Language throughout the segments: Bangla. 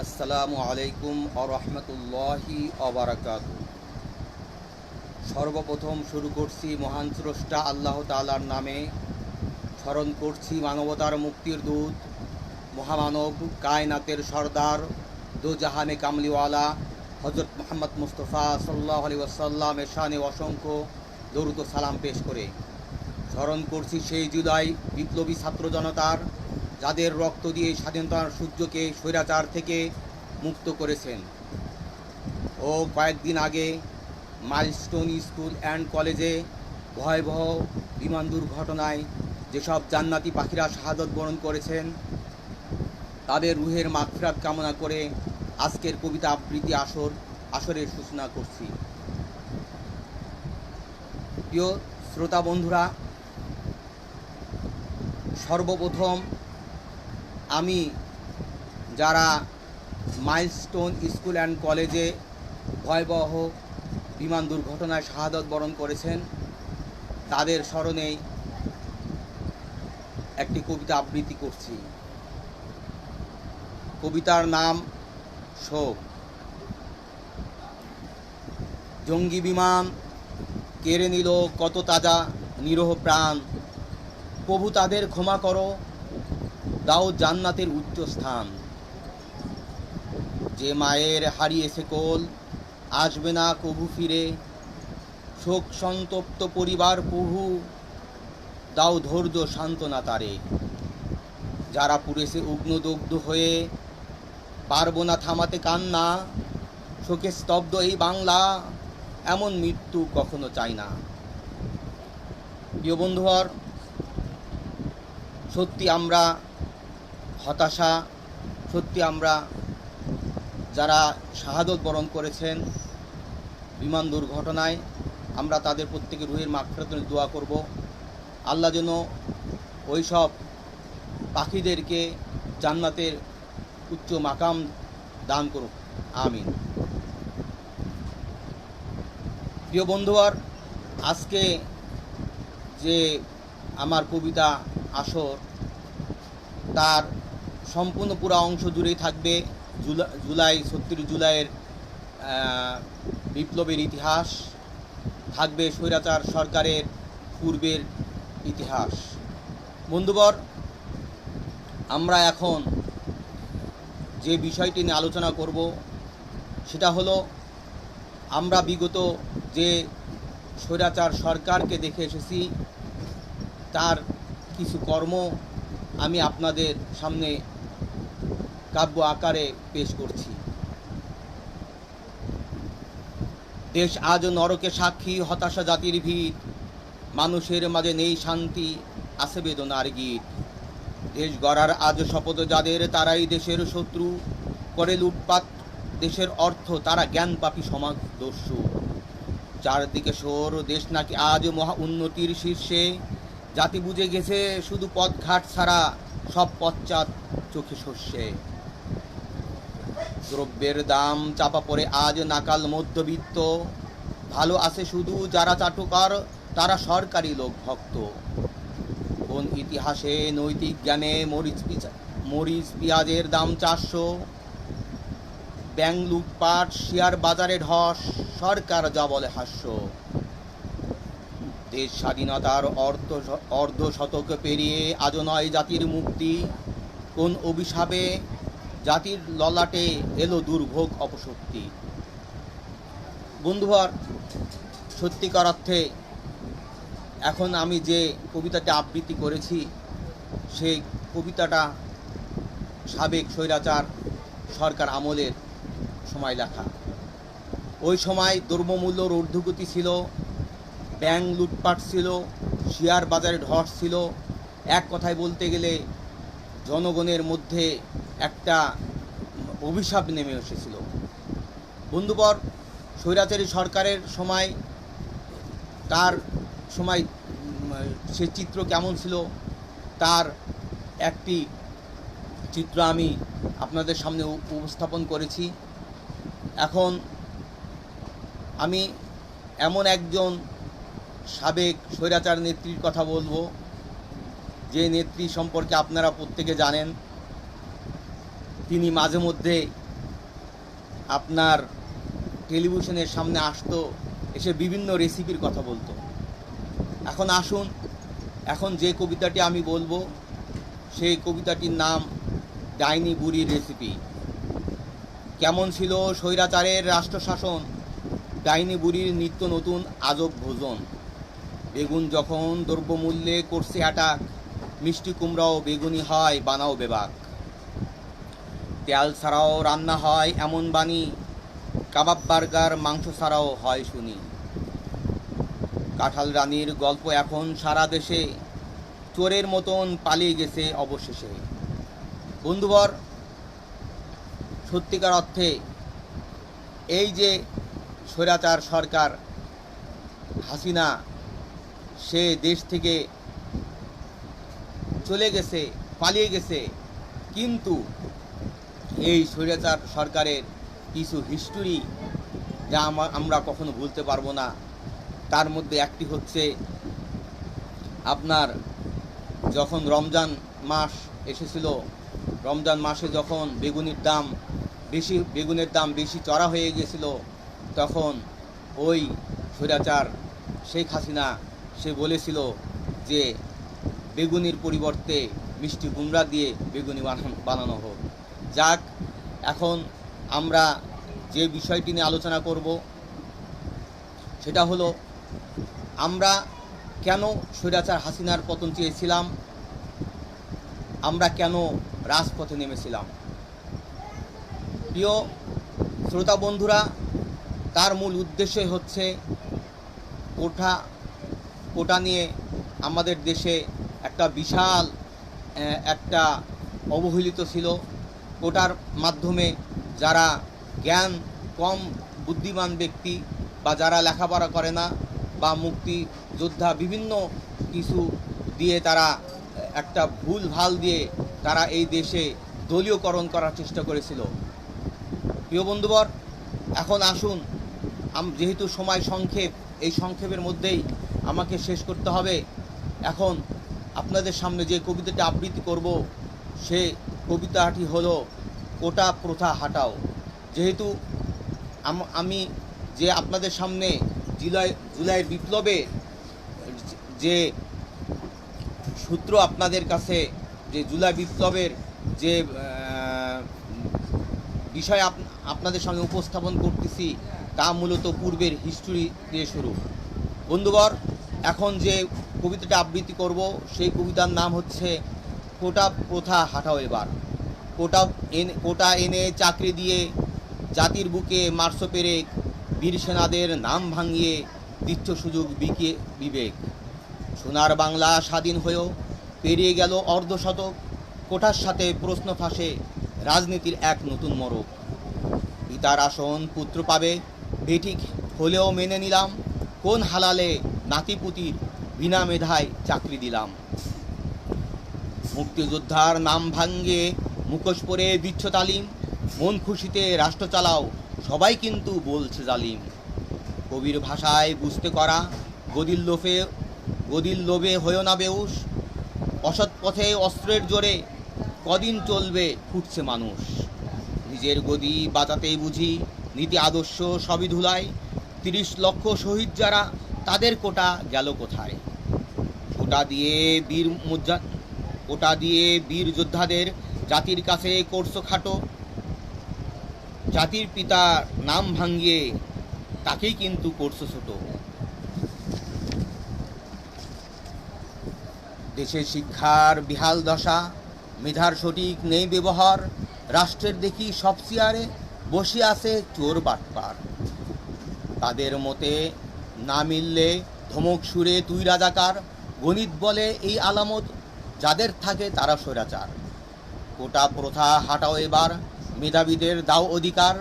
আসসালামু আলাইকুম আরহামতুল্লাহি অবরাকাতু। সর্বপ্রথম শুরু করছি মহান স্রষ্টা আল্লাহ তাআলার নামে। স্মরণ করছি মানবতার মুক্তির দূত, মহামানব, কায়নাতের সর্দার, দো জাহানে কামলিওয়ালা হজরত মুহাম্মদ মুস্তফা সাল্লাল্লাহু আলাইহি ওয়াসাল্লামের শানে অসংখ্য দরুদ ও সালাম পেশ করে স্মরণ করছি সেই জুলাই বিপ্লবী ছাত্র জনতার, যাদের রক্ত দিয়ে স্বাধীনতার সূর্যকে স্বৈরাচার থেকে মুক্ত করেছেন। ও কয়েকদিন আগে মাইলস্টোন স্কুল অ্যান্ড কলেজে ভয়াবহ বিমান দুর্ঘটনায় যেসব জান্নাতি পাখিরা শাহাদত বরণ করেছেন, তাদের রুহের মাগফিরাত কামনা করে আজকের কবিতা আবৃত্তি আসরের সূচনা করছি। প্রিয় শ্রোতা বন্ধুরা, সর্বপ্রথম আমি যারা মাইলস্টোন স্কুল অ্যান্ড কলেজে ভয়াবহ বিমান দুর্ঘটনায় শাহাদত বরণ করেছেন, তাদের স্মরণেই একটি কবিতা আবৃত্তি করছি। কবিতার নাম শোক। জঙ্গি বিমান কেড়ে নিল কত তাজা নিরহ প্রাণ, প্রভু তাদের ক্ষমা করো, দাও জান্নাতের উচ্চ স্থান। যে মায়ের হারিয়েছে কোল, আসবে না কভু ফিরে, শোক সন্তপ্ত পরিবার প্রভু, দাও ধৈর্য সান্ত্বনা তারে। যারা পুড়েছে উগ্নদগ্ধ হয়ে, পারবো না থামাতে কান্না, শোকে স্তব্ধ এই বাংলা, এমন মৃত্যু কখনো চাই না। প্রিয় বন্ধুবর, সত্যি আমরা হতাশা, সত্যি আমরা যারা শাহাদত বরণ করেছেন বিমান দুর্ঘটনায়, আমরা তাদের প্রত্যেকের রুহের মাগফিরাতের দোয়া করব। আল্লাহ যেন ওই সব পাখিদেরকে জান্নাতের উচ্চ মাকাম দান করুক, আমিন। প্রিয় বন্ধুবার, আজকে যে আমার কবিতা আসর, তার সম্পূর্ণ পুরা অংশ জুড়েই থাকবে জুলাই ৩৬ জুলাইয়ের বিপ্লবের ইতিহাস, থাকবে স্বৈরাচার সরকারের পূর্বের ইতিহাস। বন্ধুবর, আমরা এখন যে বিষয়টি নিয়ে আলোচনা করব সেটা হলো, আমরা বিগত যে স্বৈরাচার সরকারকে দেখে এসেছি, তার কিছু কর্ম আমি আপনাদের সামনে কাব্য আকারে পেশ করছি। দেশ আজও নরকে সাক্ষী, হতাশা জাতির ভিত, মানুষের মাঝে নেই শান্তি, আছে বেদনার গীত। দেশ গড়ার আজ শপথ যাদের, তারাই দেশের শত্রু, করে লুটপাট দেশের অর্থ, তারা জ্ঞান পাপী সমাজ দস্যু। চারদিকে শোর, দেশ নাকি আজ মহা উন্নতির শীর্ষে, জাতি বুঝে গেছে শুধু পথঘাট ছাড়া সব পশ্চাৎ চোখে শস্যে। দ্রব্যের দাম চাপা পড়ে আজ নাকাল মধ্যবিত্ত, ভালো আছে শুধু যারা চাটুকার, তারা সরকারি লোক ভক্ত। কোন ইতিহাসে নৈতিক জ্ঞানে মরিচ পেঁয়াজের দাম ৪০০, ব্যাংক লুটপাট, শেয়ার বাজারে ধস, সরকার যা বলে হাস্য। দেশ স্বাধীনতার অর্ধ শতক পেরিয়ে আজও নয় জাতির মুক্তি, কোন অভিশাপে জাতির ললাটে এলো দুর্ভোগ অপশক্তি। বন্ধুবর, সত্যিকার অর্থে এখন আমি যে কবিতাটি আবৃত্তি করেছি, সেই কবিতাটা সাবেক স্বৈরাচার সরকার আমলের সময় লেখা। ওই সময় দ্রব্যমূল্যর ঊর্ধ্বগতি ছিল, ব্যাংক লুটপাট ছিল, শেয়ার বাজারে ধস ছিল। এক কথায় বলতে গেলে জনগণের মধ্যে একটা অভিশাপ নেমে এসেছিল। বন্ধুবর, স্বৈরাচারী সরকারের সময়, তার সময় সে চিত্র কেমন ছিল, তার একটি চিত্র আমি আপনাদের সামনে উপস্থাপন করেছি। এখন আমি এমন একজন সাবেক স্বৈরাচার নেত্রীর কথা বলবো, যে নেত্রী সম্পর্কে আপনারা প্রত্যেকে জানেন। তিনি মাঝে মধ্যে আপনার টেলিভিশনের সামনে আসতো, এসে বিভিন্ন রেসিপির কথা বলতো। এখন আসুন, এখন যে কবিতাটি আমি বলবো সেই কবিতাটির নাম ডাইনি বুড়ির রেসিপি। কেমন ছিল স্বৈরাচারের রাষ্ট্রশাসন, ডাইনি বুড়ির নিত্য নতুন আজব ভোজন। বেগুন যখন দ্রব্যমূল্যে করছে অ্যাটাক, মিষ্টি কুমড়াও বেগুনি হয় বানাও বেবাক। তেল ছাড়াও রান্না হয় এমন বাণী, কাবাব বার্গার মাংস ছাড়াও হয় শুনি। কাঁঠাল রানীর গল্প এখন সারা দেশে, চোরের মতন পালিয়ে গেছে অবশেষে। বন্ধুবর, সত্যিকার অর্থে এই যে স্বৈরাচার সরকার হাসিনা, সে দেশ থেকে চলে গেছে, পালিয়ে গেছে, কিন্তু এই স্বৈরাচার সরকারের কিছু হিস্টোরি যা আমরা কখনো ভুলতে পারবো না। তার মধ্যে একটি হচ্ছে আপনার যখন রমজান মাস এসেছিল, রমজান মাসে যখন বেগুনের দাম বেশি চড়া হয়ে গেছিল, তখন ওই স্বৈরাচার শেখ হাসিনা সে বলেছিল যে বেগুনির পরিবর্তে মিষ্টি কুমড়া দিয়ে বেগুনি বানানো হোক। যাক, এখন আমরা যে বিষয়টি নিয়ে আলোচনা করব সেটা হলো আমরা কেন স্বৈরাচার হাসিনার পতন চেয়েছিলাম, আমরা কেন রাজপথে নেমেছিলাম। প্রিয় শ্রোতা বন্ধুরা, তার মূল উদ্দেশ্য হচ্ছে কোটা নিয়ে আমাদের দেশে একটা বিশাল একটা অবহেলিত ছিল। কোটার মাধ্যমে যারা জ্ঞান কম বুদ্ধিমান ব্যক্তি বা যারা লেখাপড়া করে না বা মুক্তি যোদ্ধা বিভিন্ন কিছু দিয়ে তারা একটা ভুল ভাল দিয়ে তারা এই দেশে দলীয়করণ করার চেষ্টা করেছিল। প্রিয় বন্ধুবর, এখন আসুন, যেহেতু সময় সংক্ষেপ, এই সংক্ষেপের মধ্যেই আমাকে শেষ করতে হবে। এখন আপনাদের সামনে যে কবিতাটি আবৃত্তি করব সে কবিতাটি হলো কোটা প্রথা হাটাও। যেহেতু আমি যে আপনাদের সামনে জুলাইয়ের বিপ্লবে যে সূত্র আপনাদের কাছে, যে জুলাই বিপ্লবের যে বিষয় আপনাদের সামনে উপস্থাপন করতেছি তা মূলত পূর্বের হিস্ট্রি দিয়ে শুরু। বন্ধুবর, এখন যে কবিতাটা আবৃত্তি করব সেই কবিতার নাম হচ্ছে কোটা প্রথা হাটাও এবার। কোটা এনে চাকরি দিয়ে জাতির বুকে মার্চ পেরেক, বীর সেনাদের নাম ভাঙিয়ে দিচ্ছ সুযোগ বিবেক। সোনার বাংলা স্বাধীন হয়েও পেরিয়ে গেল অর্ধশতক, কোটার সাথে প্রশ্ন ফাঁসে রাজনীতির এক নতুন মরক। পিতার আসন পুত্র পাবে বেঠিক হলেও মেনে নিলাম, কোন হালালে নাতিপুতির বিনা মেধায় চাকরি দিলাম। মুক্তিযোদ্ধার নাম ভাঙ্গে মুখোশ পরে দিচ্ছ তালিম, মন খুশিতে রাষ্ট্র চালাও সবাই কিন্তু বলছে জালিম। কবির ভাষায় বুঝতে করা গদির লোভে হয়েও না বেউস, অসৎ পথে অস্ত্রের জোরে কদিন চলবে ফুটছে মানুষ। নিজের গদি বাঁচাতেই বুঝি নীতি আদর্শ সবই ধুলায়, ৩০ লক্ষ শহীদ যারা তাদের কোটা গেল কোথায়। কোটা দিয়ে বীর যোদ্ধাদের জাতির কাছে করছো খাটো, জাতির পিতার নাম ভাঙিয়ে তাকেই কিন্তু করছো ছোট। দেশের শিক্ষার বিহাল দশা, মেধার সঠিক নেই ব্যবহার, রাষ্ট্রের দেখি সব চেয়ারে বসে আছে চোর বাটপার। তাদের মতে না মিললে ধমক সুরে তুই রাজাকার, গণিত বলে এই আলামত যাদের থাকে তারা স্বৈরাচার। কোটা প্রথা হাটাও এবার, মেধাবীদের দাও অধিকার,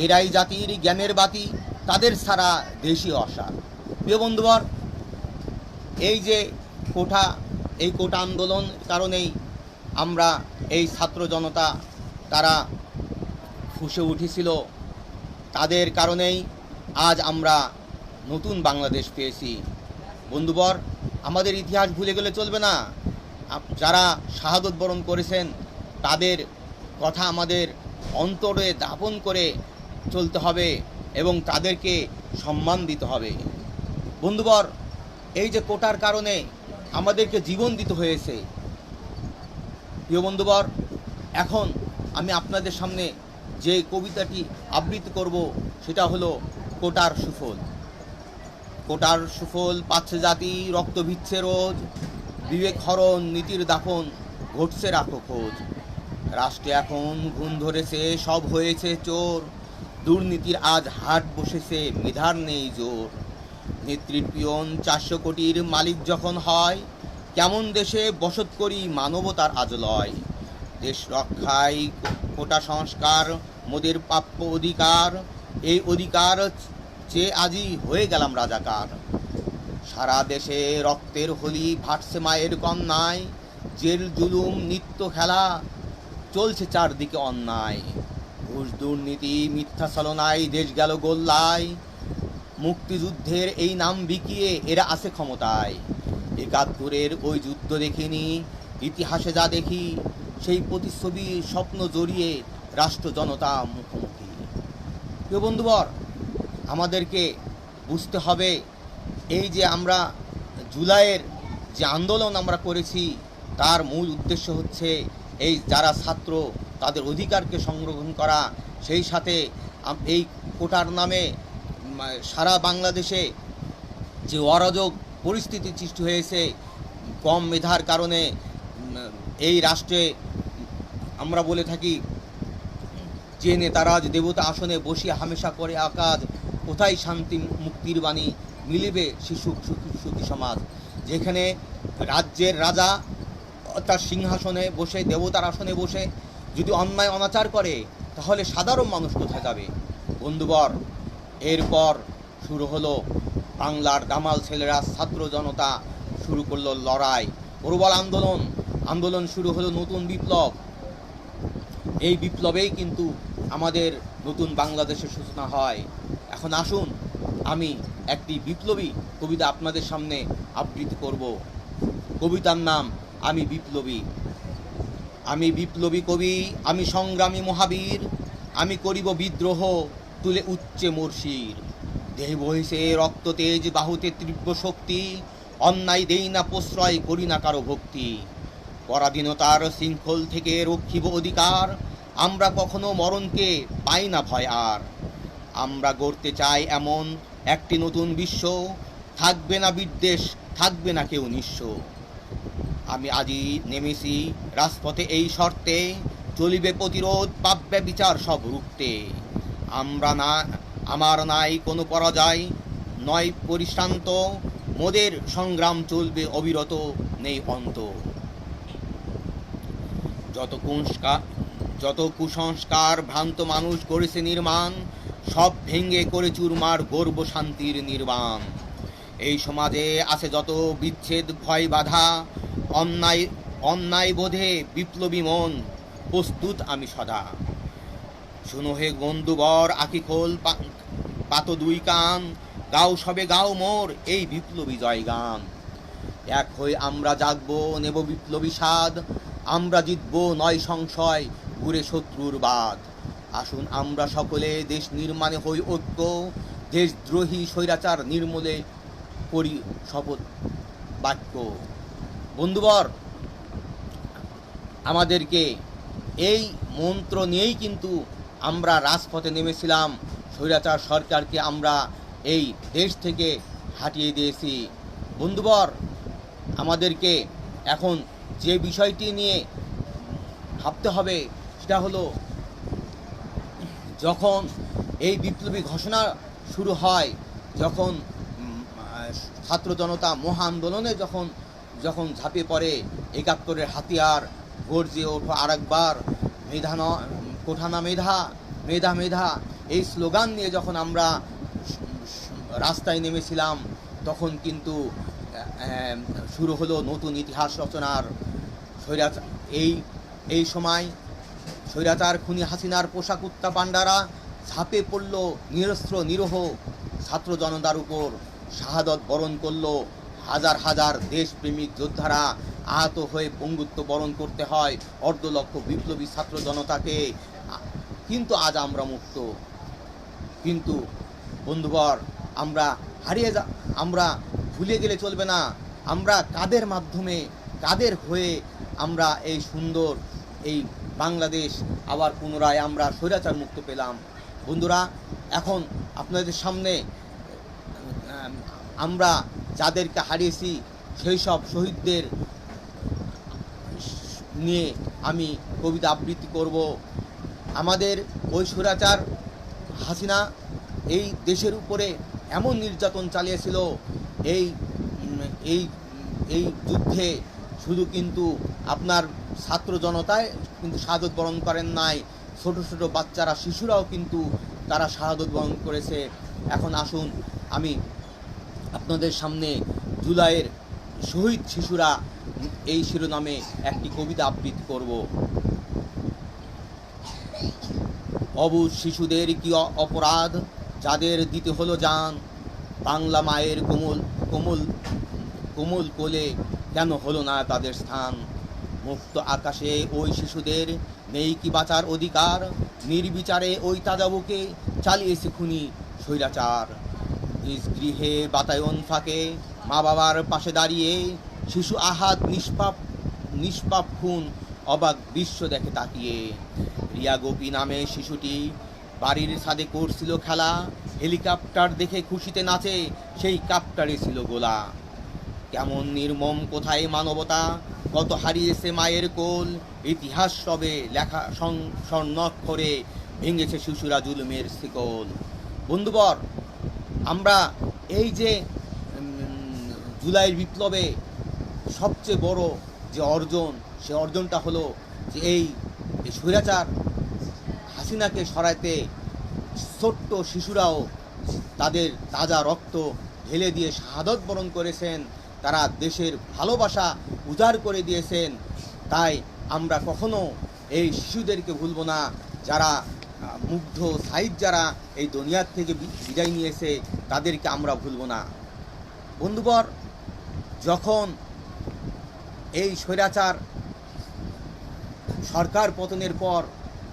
এরাই জাতির জ্ঞানের বাতি, তাদের ছাড়া দেশই অসার। প্রিয় বন্ধুবর, এই যে কোটা আন্দোলন কারণেই আমরা এই ছাত্র জনতা তারা ফুঁসে উঠেছিল, তাদের কারণেই আজ আমরা নতুন বাংলাদেশ পেয়েছি। বন্ধুবর, আমাদের ইতিহাস ভুলে গেলে চলবে না। যারা শাহাদত বরণ করেছেন তাদের কথা আমাদের অন্তরে দাপন করে চলতে হবে এবং তাদেরকে সম্মান দিতে হবে। বন্ধুবর, এই যে কোটার কারণে আমাদেরকে জীবন দিতে হয়েছে, প্রিয় বন্ধুবর, এখন আমি আপনাদের সামনে যে কবিতাটি আবৃত্তি করব সেটা হলো কোটার সুফল। কোটার সুফল পাচ্ছে জাতি, রক্ত ভিচ্ছে রোজ, বিবেক হরণ নীতির দাফন ঘটছে রাখো খোঁজ। রাষ্ট্রে এখন ঘুণ ধরেছে, সব হয়েছে চোর, দুর্নীতির আজ হাট বসেছে, মেধার নেই জোর। নেত্রীর পিয়ন 400 কোটির মালিক যখন হয়, কেমন দেশে বসত করি মানবতার আজ লয়। দেশ রক্ষায় কোটা সংস্কার মোদের প্রাপ্য অধিকার, এই অধিকার চেয়ে আজই হয়ে গেলাম রাজাকার। সারা দেশে রক্তের হোলি ভাটছে মায়ের কন্যায়, জেল জুলুম নিত্য খেলা চলছে চারদিকে অন্যায়। ঘুষ দুর্নীতি মিথ্যা ছলনায় দেশ গেল গোল্লায়, মুক্তিযুদ্ধের এই নাম বিকিয়ে এরা আছে ক্ষমতায়। ৭১-এর ওই যুদ্ধ দেখিনি, ইতিহাসে যা দেখি, সেই প্রতিচ্ছবি স্বপ্ন জড়িয়ে রাষ্ট্র জনতা মুখোমুখি। প্রিয় বন্ধুবর, আমাদেরকে বুঝতে হবে এই যে আমরা জুলাইয়ের যে আন্দোলন আমরা করেছি তার মূল উদ্দেশ্য হচ্ছে এই যারা ছাত্র তাদের অধিকারকে সংরক্ষণ করা, সেই সাথে এই কোটার নামে সারা বাংলাদেশে যে অরাজক পরিস্থিতি সৃষ্টি হয়েছে, কম মেধার কারণে এই রাষ্ট্রে আমরা বলে থাকি যে নেতারাজ দেবতা আসনে বসিয়া হামেশা করে আকাজ, কোথায় শান্তি মুক্তির বাণী মিলিবে শিশু সুখী সমাজ। যেখানে রাজ্যের রাজা তার সিংহাসনে বসে, দেবতার আসনে বসে যদি অন্যায় অনাচার করে, তাহলে সাধারণ মানুষ কোথায় যাবে? বন্ধুবর, এরপর শুরু হলো বাংলার দামাল ছেলেরা, ছাত্র জনতা শুরু করলো লড়াই, প্রবল আন্দোলন শুরু হলো নতুন বিপ্লব। এই বিপ্লবেই কিন্তু আমাদের নতুন বাংলাদেশের সূচনা হয়। এখন আসুন আমি একটি বিপ্লবী কবিতা আপনাদের সামনে আবৃত্তি করব। কবিতার নাম আমি বিপ্লবী। আমি বিপ্লবী কবি, আমি সংগ্রামী মহাবীর, আমি করিব বিদ্রোহ তুলে উচ্চে মোর শির। দেহে বহিছে রক্ত তেজ, বাহুতে তীব্র শক্তি, অন্যায় দেই না প্রশ্রয়, করি না কারো ভক্তি। পরাধীনতার শৃঙ্খল থেকে রক্ষিব অধিকার, আমরা কখনো মরণকে পাই না ভয় আর। আমরা গড়তে চাই এমন একটি নতুন বিশ্ব, থাকবে না বিদ্বেষ, থাকবে না কেউ নিঃস্ব। আমি আজই নেমেছি রাজপথে এই শর্তে, চলিবে প্রতিরোধ, পাব্যে বিচার সব রুখতে। আমার নাই কোনো পরাজয়, নয় পরিশ্রান্ত, মোদের সংগ্রাম চলবে অবিরত, নেই অন্ত। যত কুসংস্কার ভ্রান্ত মানুষ করেছে নির্মাণ, সব ভেঙে করে চুরমার গর্ব শান্তির নির্বাণ। এই সমাজে আছে যত বিচ্ছেদ ভয় বাধা, অন্যায় বোধে বিপ্লবী মন প্রস্তুত আমি সদা। শুনো হে বন্ধুবর, আঁখি খোল পাত দুই কান, গাও সবে গাও মোর এই বিপ্লবী জয়গান। এক হয়ে আমরা জাগবো, নেব বিপ্লবী স্বাদ, আমরা জিতবো নয় সংশয়, ঘুরে শত্রুর বাদ। আসুন আমরা সকলে দেশ নির্মাণে হই ঐক্য, দেশদ্রোহী স্বৈরাচার নির্মূলে করি শপথ বাক্য। বন্ধুবর, আমাদেরকে এই মন্ত্র নিয়েই কিন্তু আমরা রাজপথে নেমেছিলাম। স্বৈরাচার সরকারকে আমরা এই দেশ থেকে হাটিয়ে দিয়েছি। বন্ধুবর, আমাদেরকে এখন যে বিষয়টি নিয়ে ভাবতে হবে সেটা হলো, যখন এই বিপ্লবী ঘোষণা শুরু হয়, যখন ছাত্র জনতা মহা আন্দোলনে যখন ঝাঁপিয়ে পড়ে, ৭১-এর হাতিয়ার গর্জে ওঠো আরেকবার, কোঠা না মেধা, মেধা মেধা, এই স্লোগান নিয়ে যখন আমরা রাস্তায় নেমেছিলাম, তখন কিন্তু শুরু হলো নতুন ইতিহাস রচনার। এই সময় স্বৈরাচার খুনি হাসিনার পোশাক কুত্তা পাণ্ডারা ঝাঁপে পড়ল নিরস্ত্র নিরহ ছাত্র জনতার উপর, শাহাদত বরণ করল হাজার হাজার দেশপ্রেমিক যোদ্ধারা, আহত হয়ে পঙ্গুত্ব বরণ করতে হয় অর্ধলক্ষ বিপ্লবী ছাত্র জনতাকে। কিন্তু আজ আমরা মুক্ত। কিন্তু বন্ধুবর আমরা ভুলে গেলে চলবে না, আমরা কাদের মাধ্যমে, কাদের হয়ে আমরা এই সুন্দর এই বাংলাদেশ আবার পুনরায় আমরা স্বৈরাচার মুক্ত পেলাম। বন্ধুরা, এখন আপনাদের সামনে আমরা যাদেরকে হারিয়েছি সেই সব শহীদদের নিয়ে আমি কবিতা আবৃত্তি করব। আমাদের ওই স্বৈরাচার হাসিনা এই দেশের উপরে এমন নির্যাতন চালিয়েছিল, এই এই এই যুদ্ধে শুধু কিন্তু আপনার ছাত্র জনতায় কিন্তু শাহাদত বরণ করেন নাই, ছোট ছোট বাচ্চারা, শিশুরাও কিন্তু তারা শাহাদত বরণ করেছে। এখন আসুন আমি আপনাদের সামনে জুলাইয়ের শহীদ শিশুরা এই শিরোনামে একটি কবিতা আবৃত্তি করব। অবুঝ শিশুদের কি অপরাধ, যাদের দিতে হলো জান, বাংলা মায়ের কোমল কোমল কোমল কোলে কেন হলো না তাদের স্থান। মুক্ত আকাশে ওই শিশুদের নেই কি বাঁচার অধিকার, নির্বিচারে ওই তাজা বুকে চালিয়েছে খুনি স্বৈরাচার। নিজ গৃহে বাতায়ন ফাঁকে মা বাবার পাশে দাঁড়িয়ে শিশু আহাত নিষ্পাপ খুন অবাক দৃশ্য দেখে তাকিয়ে। রিয়া গোপী নামে শিশুটি বাড়ির ছাদে করছিল খেলা, হেলিকপ্টার দেখে খুশিতে নাচে সেই কাপ্টারে ছিল গোলা। কেমন নির্মম কোথায় মানবতা, কত হারিয়েছে মায়ের কোল, ইতিহাস সবে লেখা স্বর্ণাক্ষরে ভেঙেছে শিশুরা জুলুমের শিকল। বন্ধুবর, আমরা এই যে জুলাইয়ের বিপ্লবে সবচেয়ে বড় যে অর্জন, সে অর্জনটা হলো যে এই স্বৈরাচার হাসিনাকে সরাইতে ছোট্ট শিশুরাও তাদের তাজা রক্ত ঢেলে দিয়ে শাহাদত বরণ করেছেন, তারা দেশের ভালোবাসা উজাড় করে দিয়েছেন। তাই আমরা কখনো এই শিশুদেরকে ভুলব না, যারা মুগ্ধ সাইদ যারা এই দুনিয়ার থেকে বিদায় নিয়েছে তাদেরকে আমরা ভুলব না। বন্ধুবর, যখন এই স্বৈরাচার সরকার পতনের পর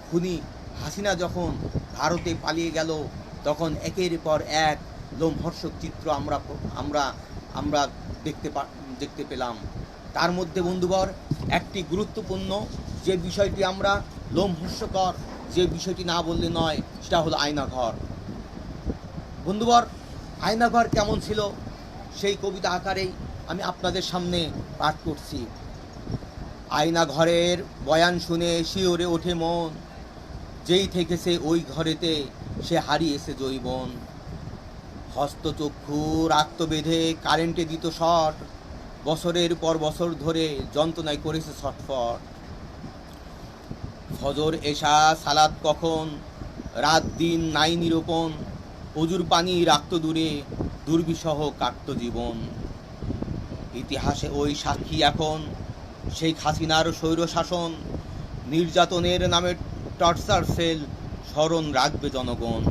খুনি হাসিনা যখন ভারতে পালিয়ে গেল, তখন একের পর এক লোমহর্ষক চিত্র আমরা দেখতে পেলাম। তার মধ্যে বন্ধুবর একটি গুরুত্বপূর্ণ যে বিষয়টি আমরা লোমহর্ষকর, যে বিষয়টি না বললে নয়, সেটা হলো আয়নাঘর। বন্ধুবর, আয়নাঘর কেমন ছিল সেই কবিতা আকারেই আমি আপনাদের সামনে পাঠ করছি। আয়নাঘরের বয়ান শুনে শিওরে ওঠে মন, যেই থেকেছে ওই ঘরেতে সে হারিয়েছে যৌবন। হস্তচক্ষু রাখত বেঁধে কারেন্টে দিত শট, বছরের পর বছর ধরে যন্ত্রণায় করেছে ছটফট। ফজর এশা সালাত কখন, রাত দিন নাই নিরূপণ, অজুর পানি রাখত দূরে, দুর্বিষহ কাটত জীবন। ইতিহাসে ওই সাক্ষী এখন সেই হাসিনার স্বৈর শাসন, নির্যাতনের নামে টর্চার সেল স্মরণ রাখবে জনগণ।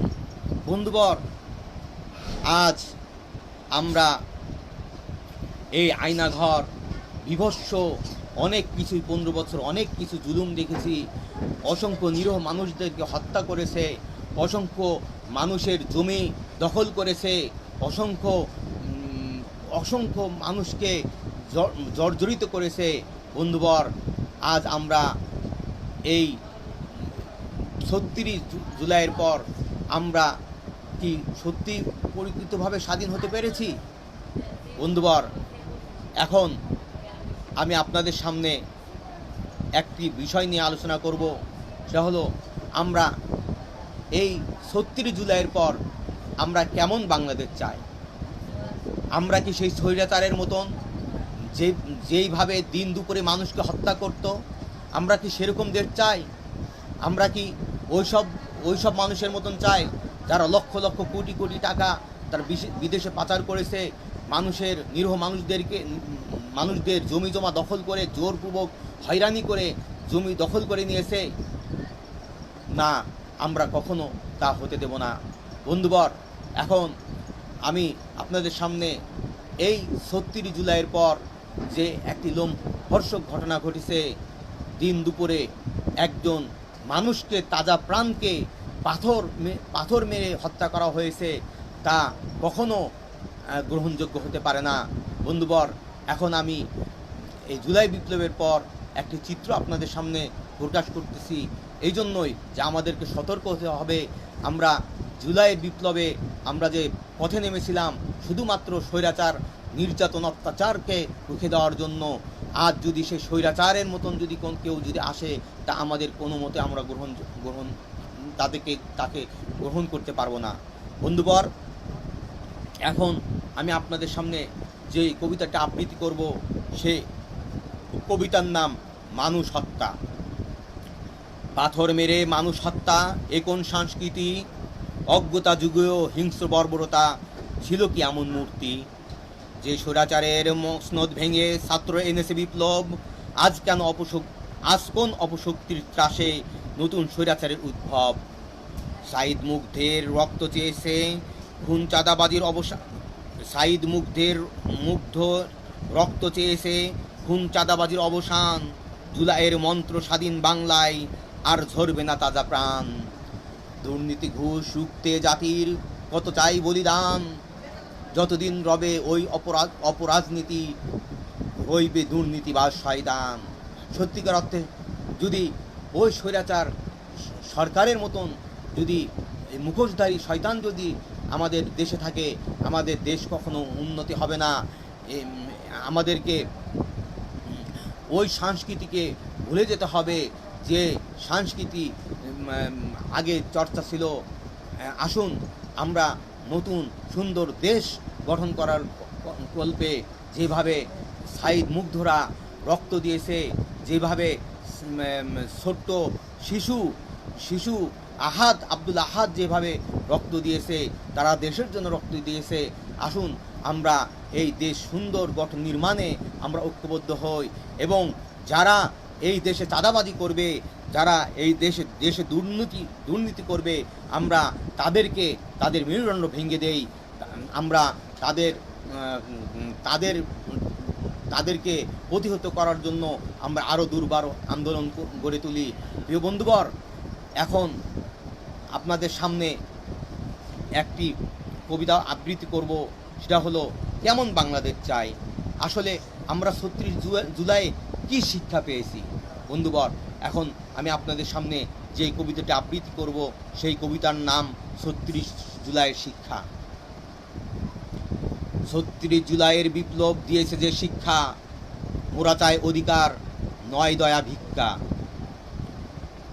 বন্ধুবর, আজ আমরা এই আয়নাঘর বিভৎস অনেক কিছু, 15 বছর অনেক কিছু জুলুম দেখেছি। অসংখ্য নিরীহ মানুষদেরকে হত্যা করেছে, অসংখ্য মানুষের জমি দখল করেছে, অসংখ্য মানুষকে জর্জরিত করেছে। বন্ধুবর, আজ আমরা এই 36 জুলাইয়ের পর আমরা কি সত্যি পরিকৃতভাবে স্বাধীন হতে পেরেছি? বন্ধুবর, এখন আমি আপনাদের সামনে একটি বিষয় নিয়ে আলোচনা করব, সেটা হলো আমরা এই 36 জুলাইয়ের পর আমরা কেমন বাংলাদেশ চাই। আমরা কি সেই স্বৈরাচারের মতন যেইভাবে দিন দুপুরে মানুষকে হত্যা করত, আমরা কি সেরকম দেশ চাই? আমরা কি ওইসব মানুষের মতন চাই যারা লক্ষ লক্ষ কোটি কোটি টাকা তারা বিদেশে পাচার করেছে, নিরীহ মানুষদের জমি জমা দখল করে জোরপূর্বক হয়রানি করে জমি দখল করে নিয়েছে? না, আমরা কখনো তা হতে দেব না। বন্ধুবর, এখন আমি আপনাদের সামনে এই 36 জুলাইয়ের পর যে একটি লোমহর্ষক ঘটনা ঘটেছে, দিন দুপুরে একজন মানুষকে, তাজা প্রাণকে পাথর মেরে হত্যা করা হয়েছে, তা কখনো গ্রহণযোগ্য হতে পারে না। বন্ধুবর, এখন আমি এই জুলাই বিপ্লবের পর একটি চিত্র আপনাদের সামনে প্রকাশ করতেছি, এই জন্যই যে আমাদেরকে সতর্ক হতে হবে। আমরা জুলাইয়ের বিপ্লবে আমরা যে পথে নেমেছিলাম শুধুমাত্র স্বৈরাচার, নির্যাতন, অত্যাচারকে রুখে দেওয়ার জন্য। আজ যদি সে স্বৈরাচারের মতন যদি কেউ যদি আসে, তা আমাদের কোনো মতে আমরা তাকে গ্রহণ করতে পারবো না। বন্ধুবর, এখন আমি আপনাদের সামনে যে কবিতাটা আবৃত্তি করব, সে কবিতার নাম মানুষ হত্যা। পাথর মেরে মানুষ হত্যা এ কোন সংস্কৃতি? অজ্ঞতা যুগেও হিংস্র বর্বরতা ছিল কি এমন মূর্তি? যে স্বৈরাচারের মসনদ ভেঙে ছাত্র এনেছে বিপ্লব, আজ কোন অপশক্তির ত্রাসে নতুন স্বৈরাচারের উদ্ভব? সাঈদ মুগ্ধের রক্ত চেয়েছে খুন চাঁদাবাজির অবসান। সাঈদ মুগ্ধ রক্ত চেয়েছে খুন চাঁদাবাজির অবসান। জুলাইয়ের মন্ত্র স্বাধীন বাংলায় আর ঝরবে না তাজা প্রাণ। দুর্নীতি ঘুষ রুখতে জাতির কত চাই বলিদান। যতদিন রবে ওই অপরাজনীতি, হইবে দুর্নীতিবাজ শয়তান। সত্যিকার অর্থে যদি ওই স্বৈরাচার সরকারের মতন যদি মুখোশধারী শয়তান যদি আমাদের দেশে থাকে, আমাদের দেশ কখনো উন্নতি হবে না। আমাদেরকে ওই সংস্কৃতিকে ভুলে যেতে হবে, যে সংস্কৃতি আগে চর্চা ছিল। আসুন আমরা নতুন সুন্দর দেশ গঠন করার কল্পে, যেভাবে সাঈদ মুগ্ধরা রক্ত দিয়েছে, যেভাবে ছোট্ট শিশু আব্দুল আহাদ যেভাবে রক্ত দিয়েছে, তারা দেশের জন্য রক্ত দিয়েছে। আসুন আমরা এই দেশ সুন্দর গঠন নির্মাণে আমরা ঐক্যবদ্ধ হই, এবং যারা এই দেশে চাঁদাবাজি করবে, যারা এই দেশে দুর্নীতি করবে, আমরা তাদের মেরুদণ্ড ভেঙে দেই। আমরা তাদেরকে প্রতিহত করার জন্য আমরা আরও দুর্বার আন্দোলন গড়ে তুলি। প্রিয় বন্ধুবর, এখন আপনাদের সামনে একটি কবিতা আবৃত্তি করব, সেটা হলো কেমন বাংলাদেশ চাই। আসলে আমরা ৩৬ জুলাই কি শিক্ষা পেয়েছি? বন্ধুবর, এখন আমি আপনাদের সামনে যে কবিতাটি আবৃত্তি করব, সেই কবিতার নাম ৩৬ জুলাইয়ের শিক্ষা। ৩৬ জুলাইয়ের বিপ্লব দিয়েছে যে শিক্ষা, মোরা চায় অধিকার, নয় দয়া ভিক্ষা।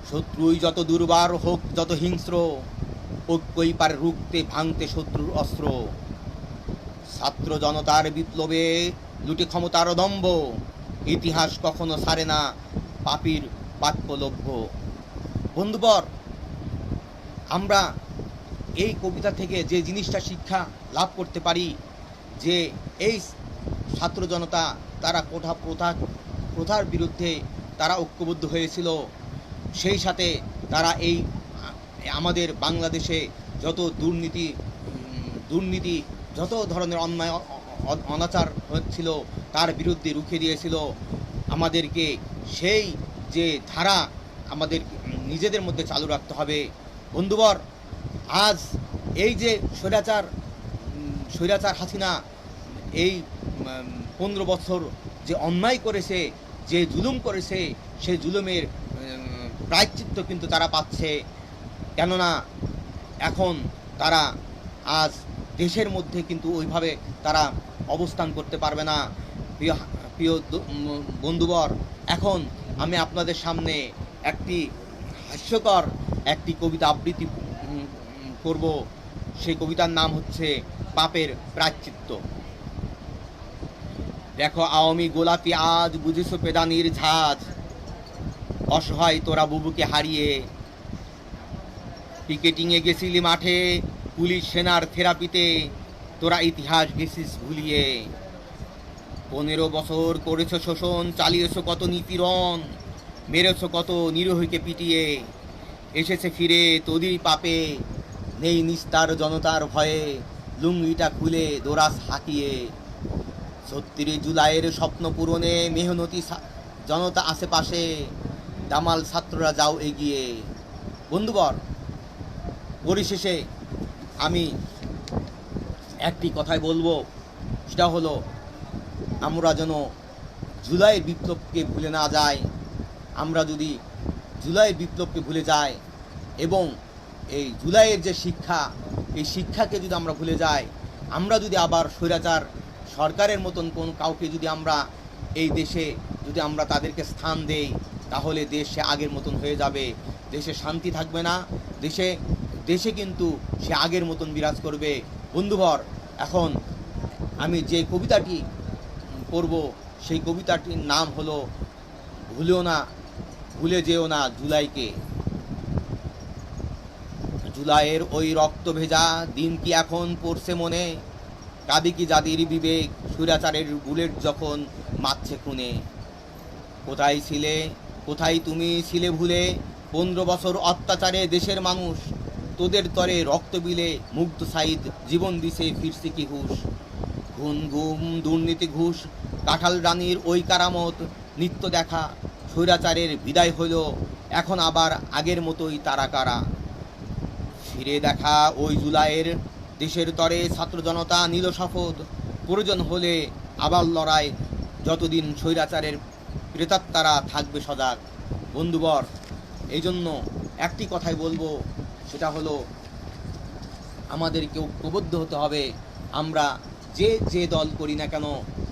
শত্রুই যত দুর্বার হোক, যত হিংস্র, ঐক্যই পারে রুখতে ভাঙতে শত্রুর অস্ত্র। ছাত্র জনতার বিপ্লবে লুটে ক্ষমতার দম্ভ, ইতিহাস কখনো ছাড়ে না পাপীর বাক্যলভ্য। বন্ধুবর, আমরা এই কবিতা থেকে যে জিনিসটা শিক্ষা লাভ করতে পারি, যে এই ছাত্র জনতা তারা প্রথার বিরুদ্ধে তারা ঐক্যবদ্ধ হয়েছিল। সেই সাথে তারা এই আমাদের বাংলাদেশে যত দুর্নীতি যত ধরনের অন্যায় অনাচার হচ্ছিল, তার বিরুদ্ধে রুখে দিয়েছিল। আমাদেরকে সেই যে ধারা আমাদের নিজেদের মধ্যে চালু রাখতে হবে। বন্ধুবর, আজ এই যে স্বৈরাচার হাসিনা এই 15 বছর যে অন্যায় করেছে, যে জুলুম করেছে, সেই জুলুমের প্রায়শ্চিত্ত কিন্তু তারা পাচ্ছে। কেননা এখন তারা আজ দেশের মধ্যে কিন্তু ওইভাবে তারা অবস্থান করতে পারবে না। প্রিয় বন্ধুবর, এখন আমি আপনাদের সামনে একটি হাস্যকর একটি কবিতা আবৃত্তি করব। সেই কবিতার নাম হচ্ছে পাপের প্রায়শ্চিত্ত। দেখো আওয়ামী গোলাপি আজ বুঝেছো পেদানির ঝাঁজ, অসহায় তোরা বুবুকে হারিয়ে। পিকেটিংয়ে গেছিলি মাঠে, পুলিশ সেনার থেরাপিতে, তোরা ইতিহাস গেছিস ভুলিয়ে। 15 বছর করেছো শোষণ, চালিয়েছো কত নিপীড়ন, মেরেছো কত নিরীহকে পিটিয়ে। এসেছে ফিরে তোদেরই পাপে, নেই নিস্তার জনতার ভয়ে, লুঙ্গিটা খুলে দোরাস হাঁকিয়ে। ৩৬ জুলাইয়ের স্বপ্ন পূরণে মেহনতি জনতা আশেপাশে, দামাল ছাত্ররা যাও এগিয়ে। বন্ধুবর, পরিশেষে আমি একটি কথাই বলবো, সেটা হলো আমরা যেন জুলাইয়ের বিপ্লবকে ভুলে না যাই। আমরা যদি জুলাইয়ের বিপ্লবকে ভুলে যাই এবং এই জুলাইয়ের যে শিক্ষা, এই শিক্ষাকে যদি আমরা ভুলে যাই, আমরা যদি আবার স্বৈরাচার সরকারের মতন কোন কাউকে যদি আমরা এই দেশে যদি আমরা তাদেরকে স্থান দেই, তাহলে দেশ সে আগের মতন হয়ে যাবে। দেশে শান্তি থাকবে না, দেশে দেশে কিন্তু সে আগের মতন বিরাজ করবে। বন্ধুবর, এখন আমি যে কবিতাটি পড়ব, সেই কবিতাটির নাম হলো ভুলে যেও না জুলাইকে। জুলাইয়ের ওই রক্ত ভেজা দিন কি এখন পড়ছে মনে, কাঁদে কি জাতির বিবেক স্বৈরাচারের বুলেট যখন মারছে খুনে। কোথায় ছিলে, কোথায় তুমি ছিলে ভুলে, 15 বছর অত্যাচারে দেশের মানুষ, তোদের তরে রক্ত বিলে মুগ্ধ সাইদ জীবন দিছে ফিরছে কি হুশ। খুন গুম দুর্নীতি ঘুষ কাঁঠাল রানীর ওই কারামত নিত্য দেখা, স্বৈরাচারের বিদায় হইল এখন আবার আগের মতোই তারা কারা। ফিরে দেখা ওই জুলাইয়ের দেশের তরে ছাত্র জনতা নিল শপথ, প্রয়োজন হলে আবার লড়াই, যতদিন স্বৈরাচারের প্রেতাত্মারা থাকবে সজাগ। বন্ধুবর, এই জন্য একটি কথাই বলবো, সেটা হলো আমাদেরকে ঐক্যবদ্ধ হতে হবে। আমরা যে দল করি না কেন,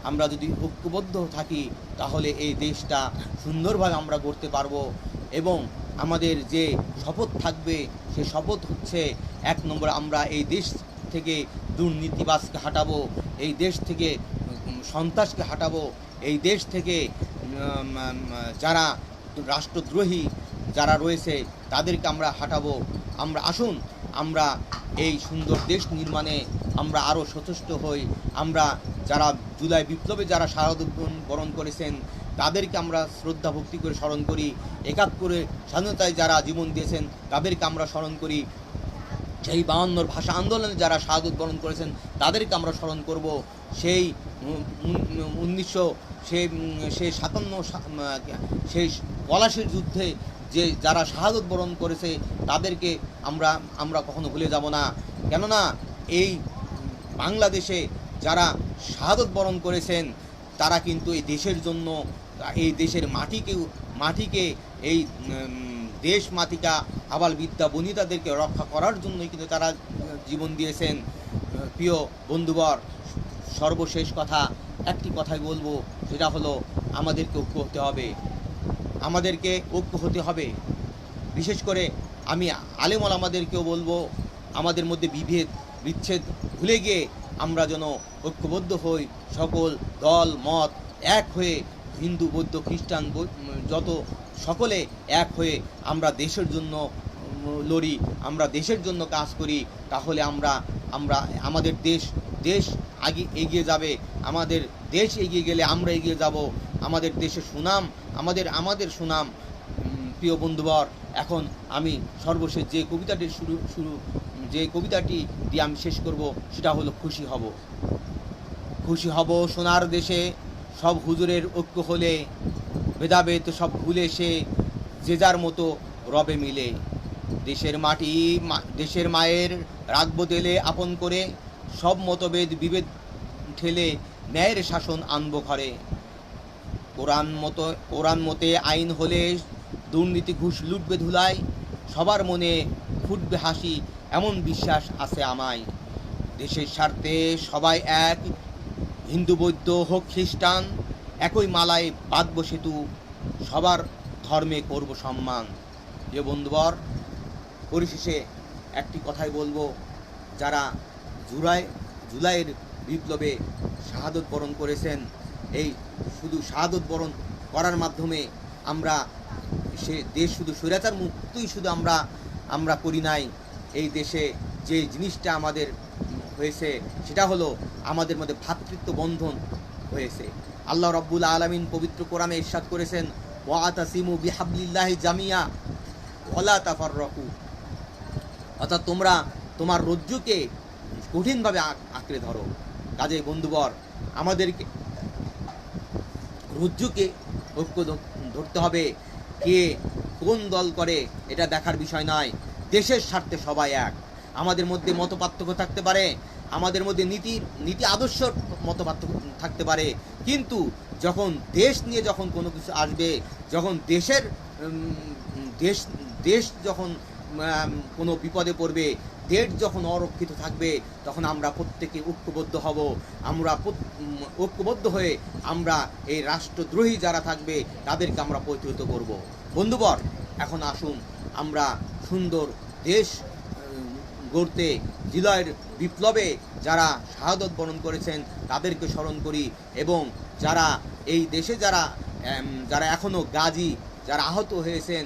আমরা যদি ঐক্যবদ্ধ থাকি, তাহলে এই দেশটা সুন্দরভাবে আমরা গড়তে পারবো। এবং আমাদের যে শপথ থাকবে, সে শপথ হচ্ছে 1 নম্বর, আমরা এই দেশ থেকে দুর্নীতিবাজকে হাঁটাবো, এই দেশ থেকে সন্ত্রাসকে হাঁটাবো, এই দেশ থেকে যারা রাষ্ট্রদ্রোহী যারা রয়েছে তাদেরকে আমরা হাঁটাবো। আমরা আসুন, আমরা এই সুন্দর দেশ নির্মাণে আমরা আরও সচেষ্ট হই। আমরা যারা জুলাই বিপ্লবে যারা শাহাদত বরণ করেছেন, তাদেরকে আমরা শ্রদ্ধা ভক্তি করে স্মরণ করি। 71 স্বাধীনতায় যারা জীবন দিয়েছেন, তাদেরকে আমরা স্মরণ করি। সেই 52 ভাষা আন্দোলনে যারা শাহাদত বরণ করেছেন, তাদেরকে আমরা স্মরণ করব। সেই 57 সেই পলাশির যুদ্ধে যে যারা শাহাদত বরণ করেছে, তাদেরকে আমরা কখনো ভুলে যাব না। কেননা এই বাংলাদেশে যারা শাহাদত বরণ করেছেন, তারা কিন্তু এই দেশের জন্য, এই দেশের মাটিকে এই দেশ মাতিকা আবাল বিদ্যা বনিতাদেরকে রক্ষা করার জন্যই কিন্তু তারা জীবন দিয়েছেন। প্রিয় বন্ধুবর, সর্বশেষ কথা একটি কথাই বলবো, সেটা হলো আমাদেরকে ঐক্য হতে হবে। আমাদেরকে ঐক্য হতে হবে। বিশেষ করে আমি আলেম ওলামাদেরকেও বলবো, আমাদের মধ্যে বিচ্ছেদ ভুলে গিয়ে আমরা যেন ঐক্যবদ্ধ হই। সকল দল মত এক হয়ে, হিন্দু বৌদ্ধ খ্রিস্টান যত সকলে এক হয়ে আমরা দেশের জন্য লড়ি, আমরা দেশের জন্য কাজ করি। তাহলে আমাদের দেশ আগে এগিয়ে যাবে। আমাদের দেশ এগিয়ে গেলে আমরা এগিয়ে যাব। আমাদের দেশের সুনাম, আমাদের সুনাম। প্রিয় বন্ধুবর, এখন আমি সর্বশেষ যে কবিতাটি দিয়ে আমি শেষ করব, সেটা হলো খুশি হব সোনার দেশে, সব হুজুরের ঐক্য হলে, ভেদাভেদ সব ভুলে সে যে যার মতো রবে মিলে। দেশের মায়ের রাখবো দেলে আপন করে, সব মতভেদ বিভেদ ঠেলে ন্যায়ের শাসন আনবো ঘরে। কোরআন মতে আইন হলে দুর্নীতি ঘুষ লুটবে ধুলায়, সবার মনে ফুটবে হাসি এমন বিশ্বাস আছে আমায়। দেশের স্বার্থে সবাই এক, হিন্দু বৌদ্ধ হোক খ্রিস্টান, একই মালায় বাঁধব সেতু, সবার ধর্মে করব সম্মান। যে বন্ধুবর, পরিশেষে একটি কথাই বলবো, যারা জুলাইয়ের বিপ্লবে শাহাদত বরণ করেছেন, এই শুধু শাহাদত বরণ করার মাধ্যমে আমরা সে দেশ শুধু স্বৈরাচার মুক্তই শুধু আমরা করি নাই। এই দেশে যে জিনিসটা আমাদের হয়েছে, সেটা হলো আমাদের মধ্যে ভ্রাতৃত্ব বন্ধন হয়েছে। আল্লাহ রাব্বুল আলামিন পবিত্র কোরআনে ইরশাদ করেছেন, ওয়াতাসিমু বিহাবলিল্লাহি জামিয়া ওয়ালা তাফাররাকু, অর্থাৎ তোমরা তোমার রজ্জুকে কঠিনভাবে আঁকড়ে ধরো। কাজেই বন্ধুবর, আমাদেরকে রজ্জুকে ঐক্য ধরতে হবে। কে কোন দল করে এটা দেখার বিষয় নয়, দেশের স্বার্থে সবাই এক। আমাদের মধ্যে মতপার্থক্য থাকতে পারে, আমাদের মধ্যে নীতি আদর্শ মতপার্থক্য থাকতে পারে, কিন্তু যখন দেশ নিয়ে যখন কোনো কিছু আসবে, যখন দেশের দেশ যখন কোনো বিপদে পড়বে, দেশ যখন অরক্ষিত থাকবে, তখন আমরা প্রত্যেকে ঐক্যবদ্ধ হব। আমরা ঐক্যবদ্ধ হয়ে আমরা এই রাষ্ট্রদ্রোহী যারা থাকবে তাদেরকে আমরা প্রতিহত করব। বন্ধুবর, এখন আসুন আমরা সুন্দর দেশ গড়তে জুলাইয়ের বিপ্লবে যারা শাহাদত বরণ করেছেন তাদেরকে স্মরণ করি, এবং যারা এই দেশে যারা এখনও গাজী, যারা আহত হয়েছেন,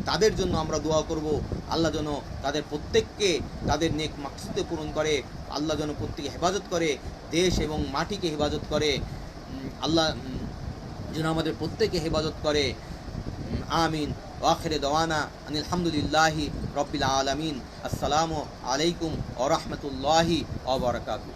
তাদের জন্য আমরা দোয়া করব। আল্লাহ যেন তাদের প্রত্যেককে তাদের নেক মাকসুদে পূরণ করে, আল্লাহ যেন প্রত্যেকে হেফাজত করে, দেশ এবং মাটিকে হেফাজত করে, আল্লাহ যেন আমাদের প্রত্যেকে হেফাজত করে। আমিন। আখিরে দাওয়ানা আনিল হামদুলিল্লাহি রাব্বিল আলামিন। আসসালামু আলাইকুম ওয়া রাহমাতুল্লাহি ওয়া বারাকাতুহু।